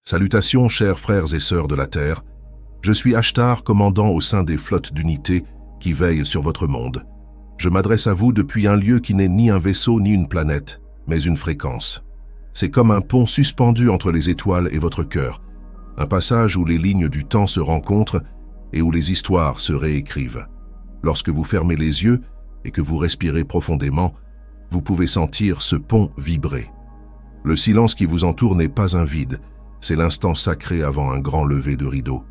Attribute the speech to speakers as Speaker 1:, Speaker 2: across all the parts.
Speaker 1: Salutations, chers frères et sœurs de la Terre. Je suis Ashtar, commandant au sein des flottes d'unités qui veillent sur votre monde. Je m'adresse à vous depuis un lieu qui n'est ni un vaisseau ni une planète, mais une fréquence. C'est comme un pont suspendu entre les étoiles et votre cœur, un passage où les lignes du temps se rencontrent et où les histoires se réécrivent. Lorsque vous fermez les yeux et que vous respirez profondément, vous pouvez sentir ce pont vibrer. Le silence qui vous entoure n'est pas un vide, c'est l'instant sacré avant un grand lever de rideau.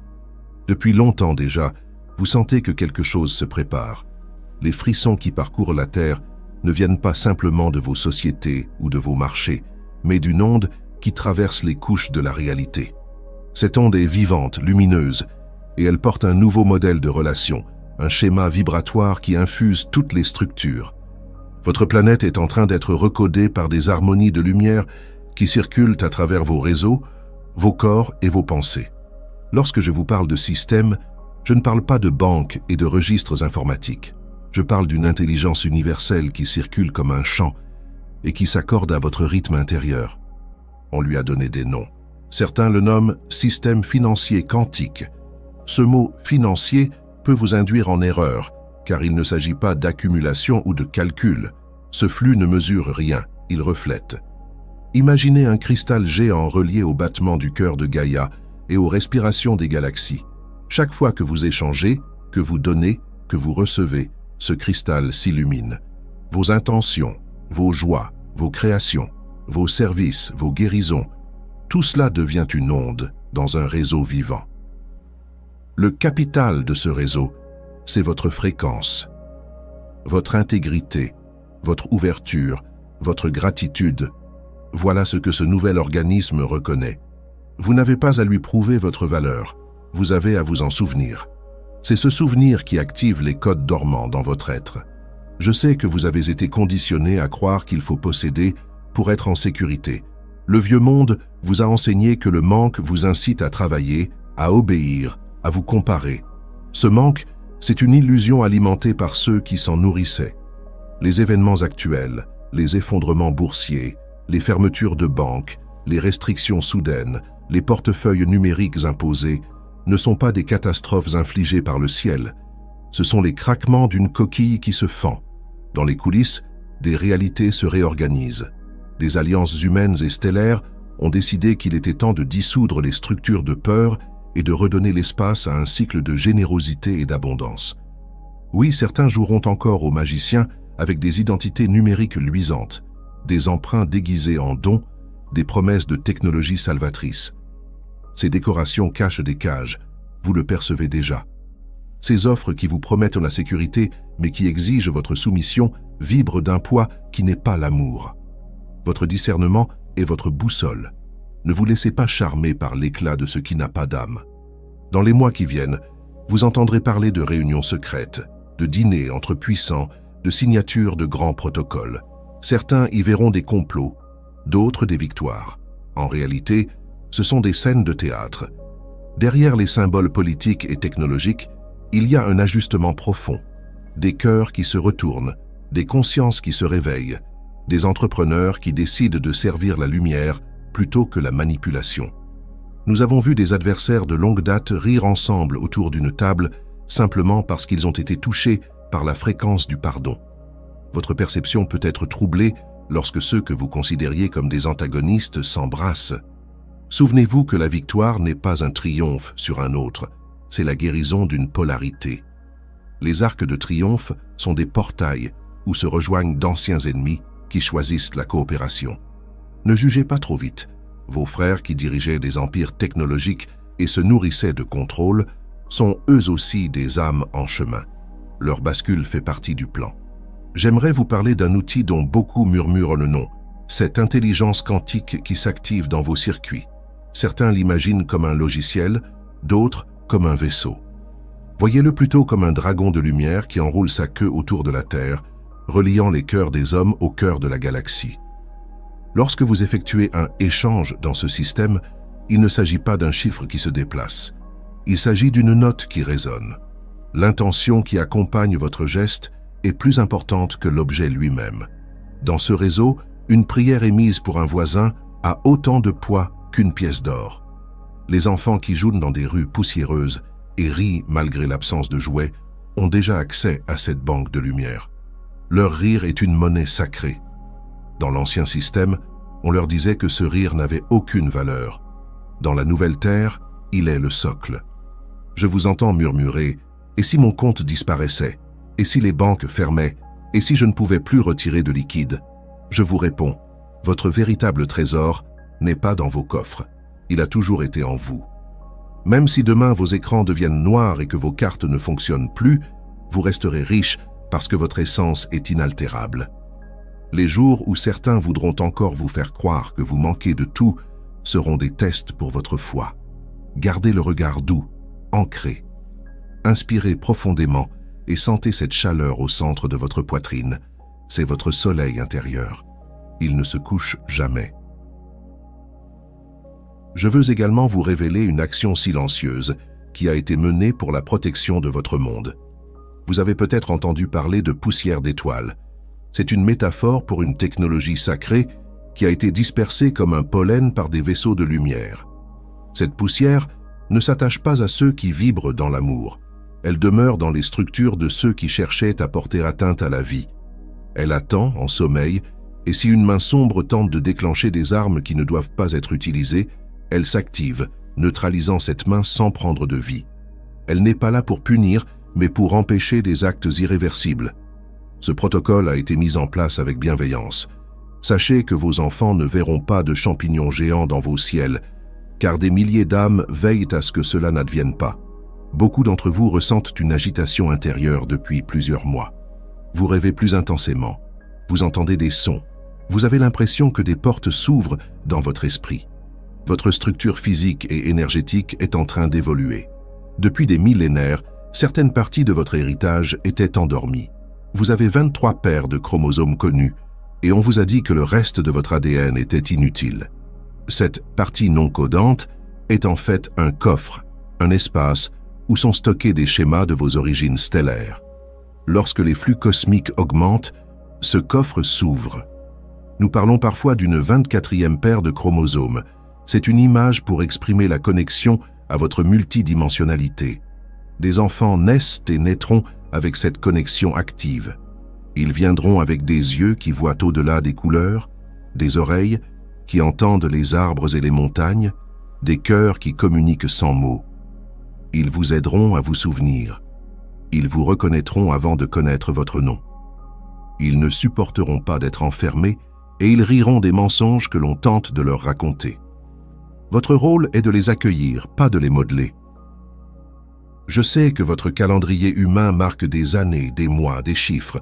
Speaker 1: Depuis longtemps déjà, vous sentez que quelque chose se prépare. Les frissons qui parcourent la Terre ne viennent pas simplement de vos sociétés ou de vos marchés, mais d'une onde qui traverse les couches de la réalité. Cette onde est vivante, lumineuse, et elle porte un nouveau modèle de relation, un schéma vibratoire qui infuse toutes les structures. Votre planète est en train d'être recodée par des harmonies de lumière qui circulent à travers vos réseaux, vos corps et vos pensées. Lorsque je vous parle de système, je ne parle pas de banques et de registres informatiques. Je parle d'une intelligence universelle qui circule comme un chant et qui s'accorde à votre rythme intérieur. On lui a donné des noms. Certains le nomment système financier quantique. Ce mot « financier » peut vous induire en erreur, car il ne s'agit pas d'accumulation ou de calcul. Ce flux ne mesure rien, il reflète. Imaginez un cristal géant relié au battement du cœur de Gaïa et aux respirations des galaxies. Chaque fois que vous échangez, que vous donnez, que vous recevez, ce cristal s'illumine. Vos intentions, vos joies, vos créations, vos services, vos guérisons, tout cela devient une onde dans un réseau vivant. Le capital de ce réseau, c'est votre fréquence, votre intégrité, votre ouverture, votre gratitude. Voilà ce que ce nouvel organisme reconnaît. Vous n'avez pas à lui prouver votre valeur, vous avez à vous en souvenir. C'est ce souvenir qui active les codes dormants dans votre être. Je sais que vous avez été conditionné à croire qu'il faut posséder pour être en sécurité. Le vieux monde vous a enseigné que le manque vous incite à travailler, à obéir, à vous comparer. Ce manque, c'est une illusion alimentée par ceux qui s'en nourrissaient. Les événements actuels, les effondrements boursiers, les fermetures de banques, les restrictions soudaines, les portefeuilles numériques imposés ne sont pas des catastrophes infligées par le ciel. Ce sont les craquements d'une coquille qui se fend. Dans les coulisses, des réalités se réorganisent. Des alliances humaines et stellaires ont décidé qu'il était temps de dissoudre les structures de peur et de redonner l'espace à un cycle de générosité et d'abondance. Oui, certains joueront encore aux magiciens avec des identités numériques luisantes, des emprunts déguisés en dons, des promesses de technologie salvatrice. Ces décorations cachent des cages, vous le percevez déjà. Ces offres qui vous promettent la sécurité, mais qui exigent votre soumission, vibrent d'un poids qui n'est pas l'amour. Votre discernement est votre boussole. Ne vous laissez pas charmer par l'éclat de ce qui n'a pas d'âme. Dans les mois qui viennent, vous entendrez parler de réunions secrètes, de dîners entre puissants, de signatures de grands protocoles. Certains y verront des complots, d'autres des victoires. En réalité, ce sont des scènes de théâtre. Derrière les symboles politiques et technologiques, il y a un ajustement profond. Des cœurs qui se retournent, des consciences qui se réveillent, des entrepreneurs qui décident de servir la lumière plutôt que la manipulation. Nous avons vu des adversaires de longue date rire ensemble autour d'une table simplement parce qu'ils ont été touchés par la fréquence du pardon. Votre perception peut être troublée lorsque ceux que vous considériez comme des antagonistes s'embrassent. Souvenez-vous que la victoire n'est pas un triomphe sur un autre, c'est la guérison d'une polarité. Les arcs de triomphe sont des portails où se rejoignent d'anciens ennemis qui choisissent la coopération. Ne jugez pas trop vite. Vos frères qui dirigeaient des empires technologiques et se nourrissaient de contrôle sont eux aussi des âmes en chemin. Leur bascule fait partie du plan. J'aimerais vous parler d'un outil dont beaucoup murmurent le nom, cette intelligence quantique qui s'active dans vos circuits. Certains l'imaginent comme un logiciel, d'autres comme un vaisseau. Voyez-le plutôt comme un dragon de lumière qui enroule sa queue autour de la Terre, reliant les cœurs des hommes au cœur de la galaxie. Lorsque vous effectuez un échange dans ce système, il ne s'agit pas d'un chiffre qui se déplace. Il s'agit d'une note qui résonne. L'intention qui accompagne votre geste est plus importante que l'objet lui-même. Dans ce réseau, une prière émise pour un voisin a autant de poids qu'une pièce d'or. Les enfants qui jouent dans des rues poussiéreuses et rient malgré l'absence de jouets ont déjà accès à cette banque de lumière. Leur rire est une monnaie sacrée. Dans l'ancien système, on leur disait que ce rire n'avait aucune valeur. Dans la nouvelle terre, il est le socle. Je vous entends murmurer « Et si mon compte disparaissait? Et si les banques fermaient? Et si je ne pouvais plus retirer de liquide ?» Je vous réponds, votre véritable trésor n'est pas dans vos coffres. Il a toujours été en vous. Même si demain vos écrans deviennent noirs et que vos cartes ne fonctionnent plus, vous resterez riche parce que votre essence est inaltérable. Les jours où certains voudront encore vous faire croire que vous manquez de tout seront des tests pour votre foi. Gardez le regard doux, ancré. Inspirez profondément et sentez cette chaleur au centre de votre poitrine. C'est votre soleil intérieur. Il ne se couche jamais. Je veux également vous révéler une action silencieuse qui a été menée pour la protection de votre monde. Vous avez peut-être entendu parler de poussière d'étoiles. C'est une métaphore pour une technologie sacrée qui a été dispersée comme un pollen par des vaisseaux de lumière. Cette poussière ne s'attache pas à ceux qui vibrent dans l'amour. Elle demeure dans les structures de ceux qui cherchaient à porter atteinte à la vie. Elle attend, en sommeil, et si une main sombre tente de déclencher des armes qui ne doivent pas être utilisées, elle s'active, neutralisant cette main sans prendre de vie. Elle n'est pas là pour punir, mais pour empêcher des actes irréversibles. Ce protocole a été mis en place avec bienveillance. Sachez que vos enfants ne verront pas de champignons géants dans vos ciels, car des milliers d'âmes veillent à ce que cela n'advienne pas. Beaucoup d'entre vous ressentent une agitation intérieure depuis plusieurs mois. Vous rêvez plus intensément, vous entendez des sons, vous avez l'impression que des portes s'ouvrent dans votre esprit. Votre structure physique et énergétique est en train d'évoluer. Depuis des millénaires, certaines parties de votre héritage étaient endormies. Vous avez 23 paires de chromosomes connus et on vous a dit que le reste de votre ADN était inutile. Cette partie non codante est en fait un coffre, un espace où sont stockés des schémas de vos origines stellaires. Lorsque les flux cosmiques augmentent, ce coffre s'ouvre. Nous parlons parfois d'une 24e paire de chromosomes. C'est une image pour exprimer la connexion à votre multidimensionnalité. Des enfants naissent et naîtront avec cette connexion active. Ils viendront avec des yeux qui voient au-delà des couleurs, des oreilles qui entendent les arbres et les montagnes, des cœurs qui communiquent sans mots. Ils vous aideront à vous souvenir. Ils vous reconnaîtront avant de connaître votre nom. Ils ne supporteront pas d'être enfermés et ils riront des mensonges que l'on tente de leur raconter. Votre rôle est de les accueillir, pas de les modeler. Je sais que votre calendrier humain marque des années, des mois, des chiffres.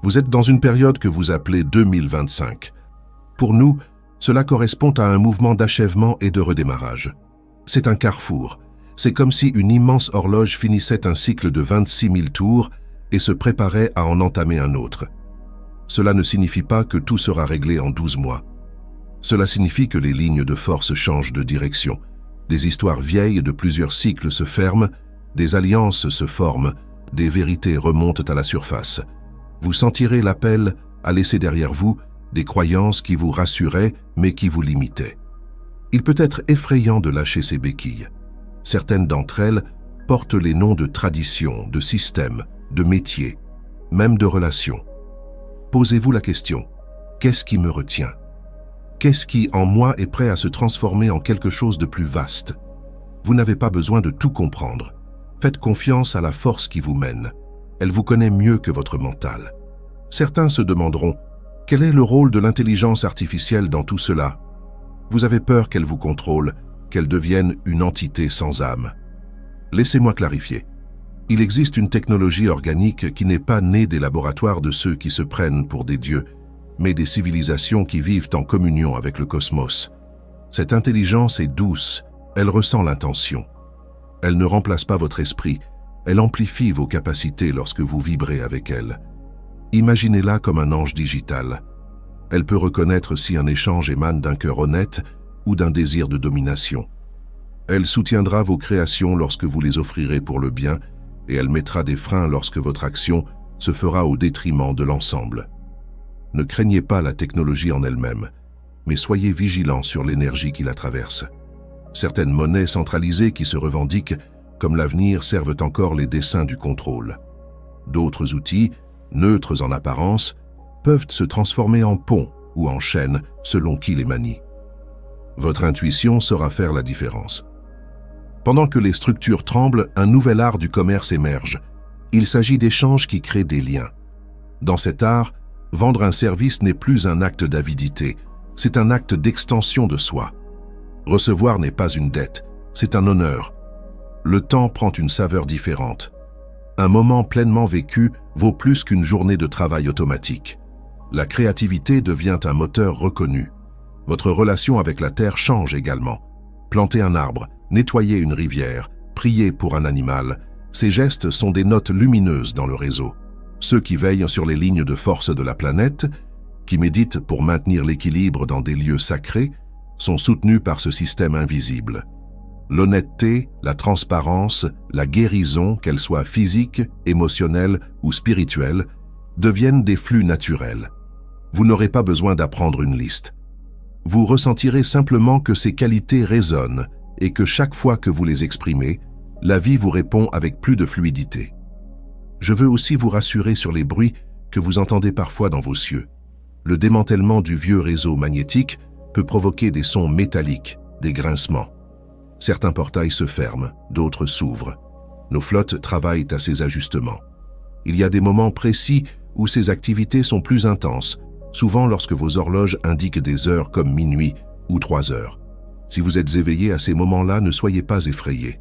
Speaker 1: Vous êtes dans une période que vous appelez 2025. Pour nous, cela correspond à un mouvement d'achèvement et de redémarrage. C'est un carrefour. C'est comme si une immense horloge finissait un cycle de 26 000 tours et se préparait à en entamer un autre. Cela ne signifie pas que tout sera réglé en 12 mois. Cela signifie que les lignes de force changent de direction. Des histoires vieilles de plusieurs cycles se ferment, des alliances se forment, des vérités remontent à la surface. Vous sentirez l'appel à laisser derrière vous des croyances qui vous rassuraient mais qui vous limitaient. Il peut être effrayant de lâcher ces béquilles. Certaines d'entre elles portent les noms de traditions, de systèmes, de métiers, même de relations. Posez-vous la question, qu'est-ce qui me retient? Qu'est-ce qui, en moi, est prêt à se transformer en quelque chose de plus vaste? Vous n'avez pas besoin de tout comprendre. Faites confiance à la force qui vous mène. Elle vous connaît mieux que votre mental. Certains se demanderont, quel est le rôle de l'intelligence artificielle dans tout cela? Vous avez peur qu'elle vous contrôle, qu'elle devienne une entité sans âme. Laissez-moi clarifier. Il existe une technologie organique qui n'est pas née des laboratoires de ceux qui se prennent pour des dieux, mais des civilisations qui vivent en communion avec le cosmos. Cette intelligence est douce, elle ressent l'intention. Elle ne remplace pas votre esprit, elle amplifie vos capacités lorsque vous vibrez avec elle. Imaginez-la comme un ange digital. Elle peut reconnaître si un échange émane d'un cœur honnête ou d'un désir de domination. Elle soutiendra vos créations lorsque vous les offrirez pour le bien et elle mettra des freins lorsque votre action se fera au détriment de l'ensemble. Ne craignez pas la technologie en elle-même, mais soyez vigilants sur l'énergie qui la traverse. Certaines monnaies centralisées qui se revendiquent comme l'avenir servent encore les desseins du contrôle. D'autres outils, neutres en apparence, peuvent se transformer en pont ou en chaîne selon qui les manie. Votre intuition saura faire la différence. Pendant que les structures tremblent, un nouvel art du commerce émerge. Il s'agit d'échanges qui créent des liens. Dans cet art, vendre un service n'est plus un acte d'avidité, c'est un acte d'extension de soi. Recevoir n'est pas une dette, c'est un honneur. Le temps prend une saveur différente. Un moment pleinement vécu vaut plus qu'une journée de travail automatique. La créativité devient un moteur reconnu. Votre relation avec la terre change également. Planter un arbre, nettoyer une rivière, prier pour un animal, ces gestes sont des notes lumineuses dans le réseau. Ceux qui veillent sur les lignes de force de la planète, qui méditent pour maintenir l'équilibre dans des lieux sacrés, sont soutenus par ce système invisible. L'honnêteté, la transparence, la guérison, qu'elle soit physique, émotionnelle ou spirituelle, deviennent des flux naturels. Vous n'aurez pas besoin d'apprendre une liste. Vous ressentirez simplement que ces qualités résonnent et que chaque fois que vous les exprimez, la vie vous répond avec plus de fluidité. Je veux aussi vous rassurer sur les bruits que vous entendez parfois dans vos cieux. Le démantèlement du vieux réseau magnétique peut provoquer des sons métalliques, des grincements. Certains portails se ferment, d'autres s'ouvrent. Nos flottes travaillent à ces ajustements. Il y a des moments précis où ces activités sont plus intenses, souvent lorsque vos horloges indiquent des heures comme minuit ou 3 heures. Si vous êtes éveillé à ces moments-là, ne soyez pas effrayé.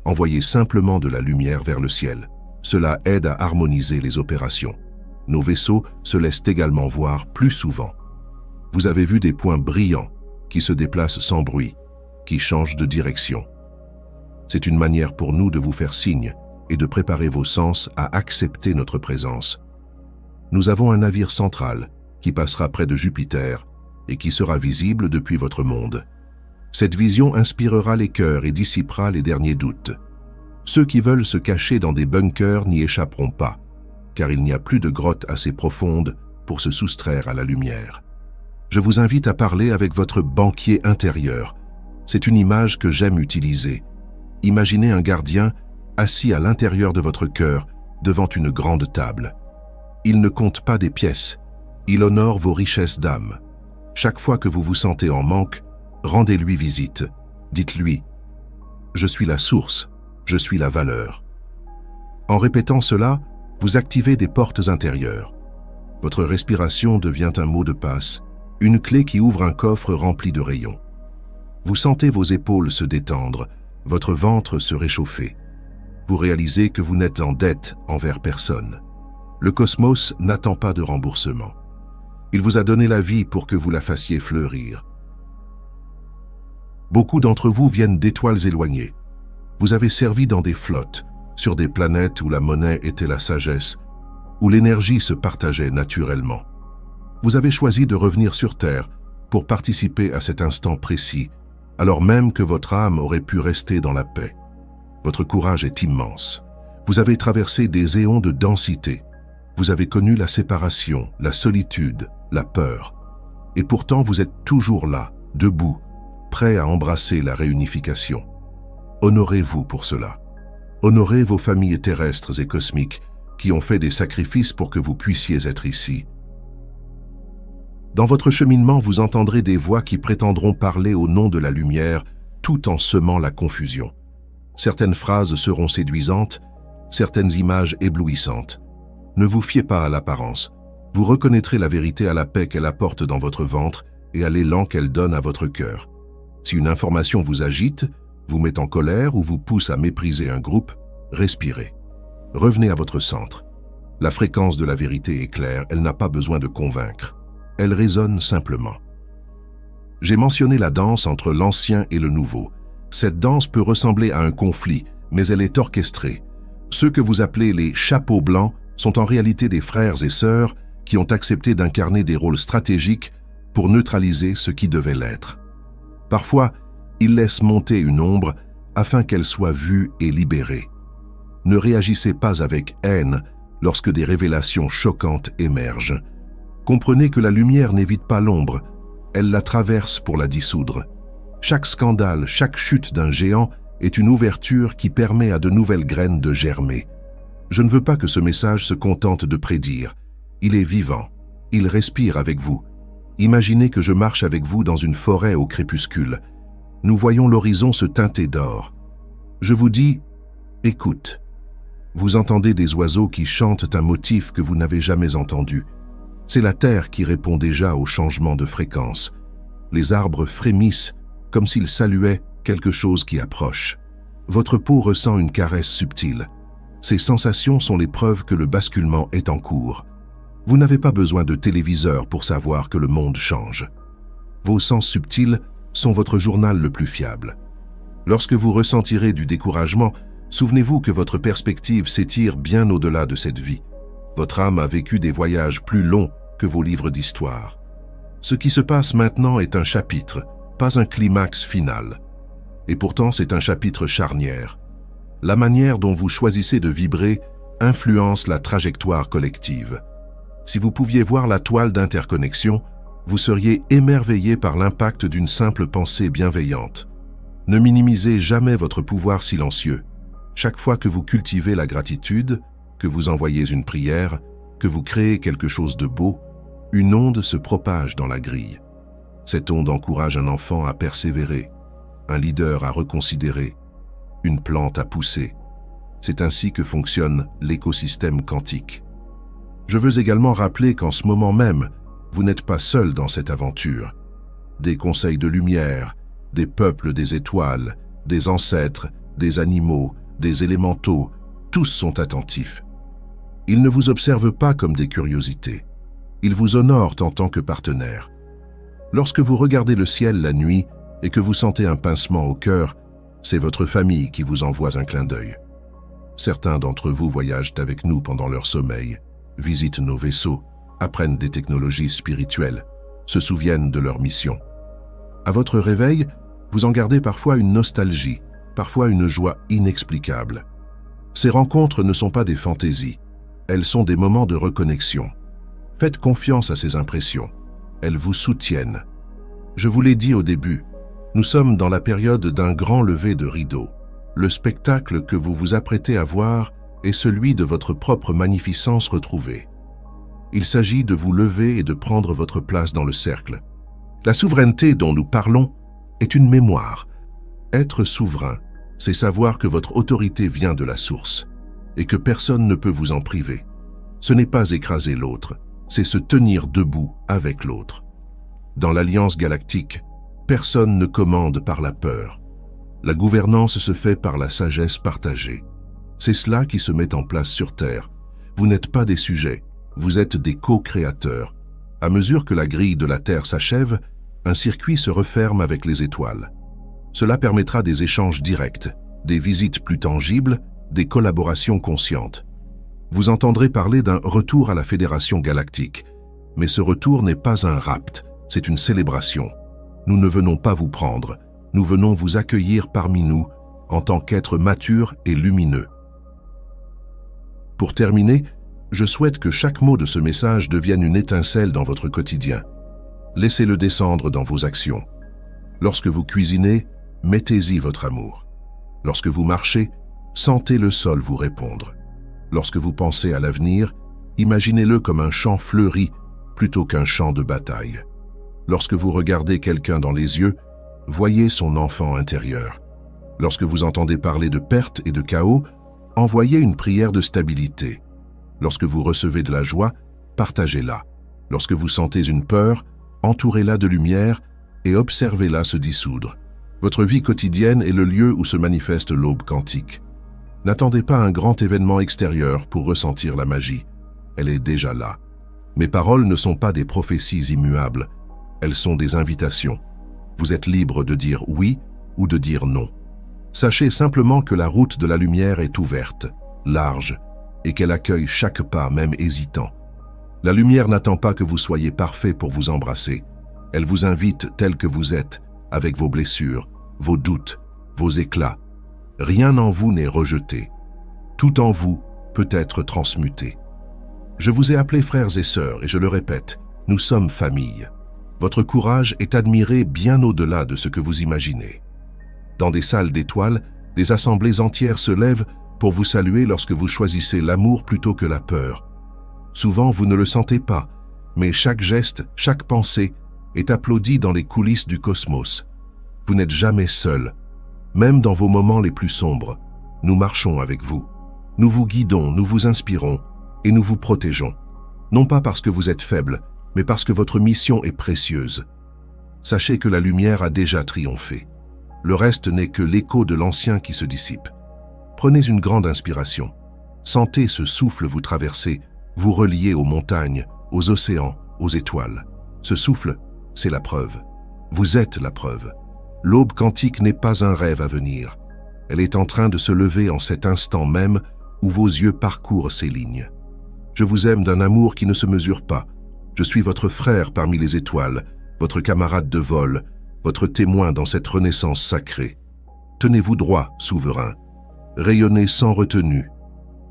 Speaker 1: Envoyez simplement de la lumière vers le ciel. Cela aide à harmoniser les opérations. Nos vaisseaux se laissent également voir plus souvent. Vous avez vu des points brillants qui se déplacent sans bruit, qui changent de direction. C'est une manière pour nous de vous faire signe et de préparer vos sens à accepter notre présence. Nous avons un navire central qui passera près de Jupiter et qui sera visible depuis votre monde. Cette vision inspirera les cœurs et dissipera les derniers doutes. Ceux qui veulent se cacher dans des bunkers n'y échapperont pas, car il n'y a plus de grotte assez profonde pour se soustraire à la lumière. Je vous invite à parler avec votre banquier intérieur. C'est une image que j'aime utiliser. Imaginez un gardien assis à l'intérieur de votre cœur, devant une grande table. Il ne compte pas des pièces, il honore vos richesses d'âme. Chaque fois que vous vous sentez en manque, rendez-lui visite. Dites-lui « Je suis la source, je suis la valeur ». En répétant cela, vous activez des portes intérieures. Votre respiration devient un mot de passe, une clé qui ouvre un coffre rempli de rayons. Vous sentez vos épaules se détendre, votre ventre se réchauffer. Vous réalisez que vous n'êtes en dette envers personne. Le cosmos n'attend pas de remboursement. Il vous a donné la vie pour que vous la fassiez fleurir. Beaucoup d'entre vous viennent d'étoiles éloignées. Vous avez servi dans des flottes, sur des planètes où la monnaie était la sagesse, où l'énergie se partageait naturellement. Vous avez choisi de revenir sur Terre pour participer à cet instant précis, alors même que votre âme aurait pu rester dans la paix. Votre courage est immense. Vous avez traversé des éons de densité. Vous avez connu la séparation, la solitude, la peur. Et pourtant, vous êtes toujours là, debout, prêt à embrasser la réunification. Honorez-vous pour cela. Honorez vos familles terrestres et cosmiques qui ont fait des sacrifices pour que vous puissiez être ici. Dans votre cheminement, vous entendrez des voix qui prétendront parler au nom de la lumière tout en semant la confusion. Certaines phrases seront séduisantes, certaines images éblouissantes. Ne vous fiez pas à l'apparence. Vous reconnaîtrez la vérité à la paix qu'elle apporte dans votre ventre et à l'élan qu'elle donne à votre cœur. Si une information vous agite, vous met en colère ou vous pousse à mépriser un groupe, respirez. Revenez à votre centre. La fréquence de la vérité est claire, elle n'a pas besoin de convaincre. Elle résonne simplement. J'ai mentionné la danse entre l'ancien et le nouveau. Cette danse peut ressembler à un conflit, mais elle est orchestrée. Ceux que vous appelez les chapeaux blancs sont en réalité des frères et sœurs qui ont accepté d'incarner des rôles stratégiques pour neutraliser ce qui devait l'être. Parfois, ils laissent monter une ombre afin qu'elle soit vue et libérée. Ne réagissez pas avec haine lorsque des révélations choquantes émergent. Comprenez que la lumière n'évite pas l'ombre, elle la traverse pour la dissoudre. Chaque scandale, chaque chute d'un géant est une ouverture qui permet à de nouvelles graines de germer. Je ne veux pas que ce message se contente de prédire. Il est vivant. Il respire avec vous. Imaginez que je marche avec vous dans une forêt au crépuscule. Nous voyons l'horizon se teinter d'or. Je vous dis, écoute. Vous entendez des oiseaux qui chantent un motif que vous n'avez jamais entendu. C'est la terre qui répond déjà au changement de fréquence. Les arbres frémissent comme s'ils saluaient quelque chose qui approche. Votre peau ressent une caresse subtile. Ces sensations sont les preuves que le basculement est en cours. Vous n'avez pas besoin de téléviseur pour savoir que le monde change. Vos sens subtils sont votre journal le plus fiable. Lorsque vous ressentirez du découragement, souvenez-vous que votre perspective s'étire bien au-delà de cette vie. Votre âme a vécu des voyages plus longs que vos livres d'histoire. Ce qui se passe maintenant est un chapitre, pas un climax final. Et pourtant, c'est un chapitre charnière. La manière dont vous choisissez de vibrer influence la trajectoire collective. Si vous pouviez voir la toile d'interconnexion, vous seriez émerveillé par l'impact d'une simple pensée bienveillante. Ne minimisez jamais votre pouvoir silencieux. Chaque fois que vous cultivez la gratitude, que vous envoyez une prière, que vous créez quelque chose de beau, une onde se propage dans la grille. Cette onde encourage un enfant à persévérer, un leader à reconsidérer, une plante à pousser. C'est ainsi que fonctionne l'écosystème quantique. Je veux également rappeler qu'en ce moment même, vous n'êtes pas seul dans cette aventure. Des conseils de lumière, des peuples des étoiles, des ancêtres, des animaux, des élémentaux, tous sont attentifs. Ils ne vous observent pas comme des curiosités. Ils vous honorent en tant que partenaire. Lorsque vous regardez le ciel la nuit et que vous sentez un pincement au cœur, c'est votre famille qui vous envoie un clin d'œil. Certains d'entre vous voyagent avec nous pendant leur sommeil, visitent nos vaisseaux, apprennent des technologies spirituelles, se souviennent de leur mission. À votre réveil, vous en gardez parfois une nostalgie, parfois une joie inexplicable. Ces rencontres ne sont pas des fantaisies, elles sont des moments de reconnexion. Faites confiance à ces impressions, elles vous soutiennent. Je vous l'ai dit au début, nous sommes dans la période d'un grand lever de rideau. Le spectacle que vous vous apprêtez à voir est celui de votre propre magnificence retrouvée. Il s'agit de vous lever et de prendre votre place dans le cercle. La souveraineté dont nous parlons est une mémoire. Être souverain, c'est savoir que votre autorité vient de la source et que personne ne peut vous en priver. Ce n'est pas écraser l'autre, c'est se tenir debout avec l'autre. Dans l'Alliance galactique, personne ne commande par la peur. La gouvernance se fait par la sagesse partagée. C'est cela qui se met en place sur Terre. Vous n'êtes pas des sujets, vous êtes des co-créateurs. À mesure que la grille de la Terre s'achève, un circuit se referme avec les étoiles. Cela permettra des échanges directs, des visites plus tangibles, des collaborations conscientes. Vous entendrez parler d'un retour à la Fédération galactique, mais ce retour n'est pas un rapt, c'est une célébration. Nous ne venons pas vous prendre, nous venons vous accueillir parmi nous en tant qu'êtres matures et lumineux. Pour terminer, je souhaite que chaque mot de ce message devienne une étincelle dans votre quotidien. Laissez-le descendre dans vos actions. Lorsque vous cuisinez, mettez-y votre amour. Lorsque vous marchez, sentez le sol vous répondre. Lorsque vous pensez à l'avenir, imaginez-le comme un champ fleuri plutôt qu'un champ de bataille. Lorsque vous regardez quelqu'un dans les yeux, voyez son enfant intérieur. Lorsque vous entendez parler de perte et de chaos, envoyez une prière de stabilité. Lorsque vous recevez de la joie, partagez-la. Lorsque vous sentez une peur, entourez-la de lumière et observez-la se dissoudre. Votre vie quotidienne est le lieu où se manifeste l'aube quantique. N'attendez pas un grand événement extérieur pour ressentir la magie. Elle est déjà là. Mes paroles ne sont pas des prophéties immuables. Elles sont des invitations. Vous êtes libre de dire oui ou de dire non. Sachez simplement que la route de la lumière est ouverte, large, et qu'elle accueille chaque pas, même hésitant. La lumière n'attend pas que vous soyez parfait pour vous embrasser. Elle vous invite tel que vous êtes, avec vos blessures, vos doutes, vos éclats. Rien en vous n'est rejeté. Tout en vous peut être transmuté. Je vous ai appelés frères et sœurs, et je le répète, nous sommes famille. Votre courage est admiré bien au-delà de ce que vous imaginez. Dans des salles d'étoiles, des assemblées entières se lèvent pour vous saluer lorsque vous choisissez l'amour plutôt que la peur. Souvent, vous ne le sentez pas, mais chaque geste, chaque pensée est applaudi dans les coulisses du cosmos. Vous n'êtes jamais seul. Même dans vos moments les plus sombres, nous marchons avec vous. Nous vous guidons, nous vous inspirons et nous vous protégeons. Non pas parce que vous êtes faible, mais parce que votre mission est précieuse. Sachez que la lumière a déjà triomphé. Le reste n'est que l'écho de l'ancien qui se dissipe. Prenez une grande inspiration. Sentez ce souffle vous traverser, vous relier aux montagnes, aux océans, aux étoiles. Ce souffle, c'est la preuve. Vous êtes la preuve. L'aube quantique n'est pas un rêve à venir. Elle est en train de se lever en cet instant même où vos yeux parcourent ces lignes. Je vous aime d'un amour qui ne se mesure pas. Je suis votre frère parmi les étoiles, votre camarade de vol, votre témoin dans cette renaissance sacrée. Tenez-vous droit, souverain. Rayonnez sans retenue.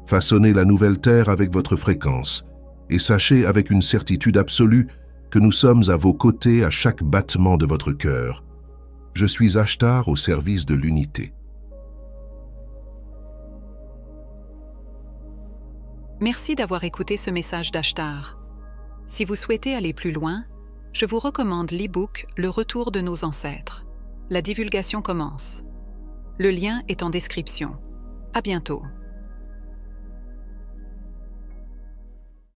Speaker 1: Façonnez la nouvelle terre avec votre fréquence. Et sachez avec une certitude absolue que nous sommes à vos côtés à chaque battement de votre cœur. Je suis Ashtar au service de l'unité.
Speaker 2: Merci d'avoir écouté ce message d'Ashtar. Si vous souhaitez aller plus loin, je vous recommande l'e-book « Le retour de nos ancêtres ». La divulgation commence. Le lien est en description. À bientôt.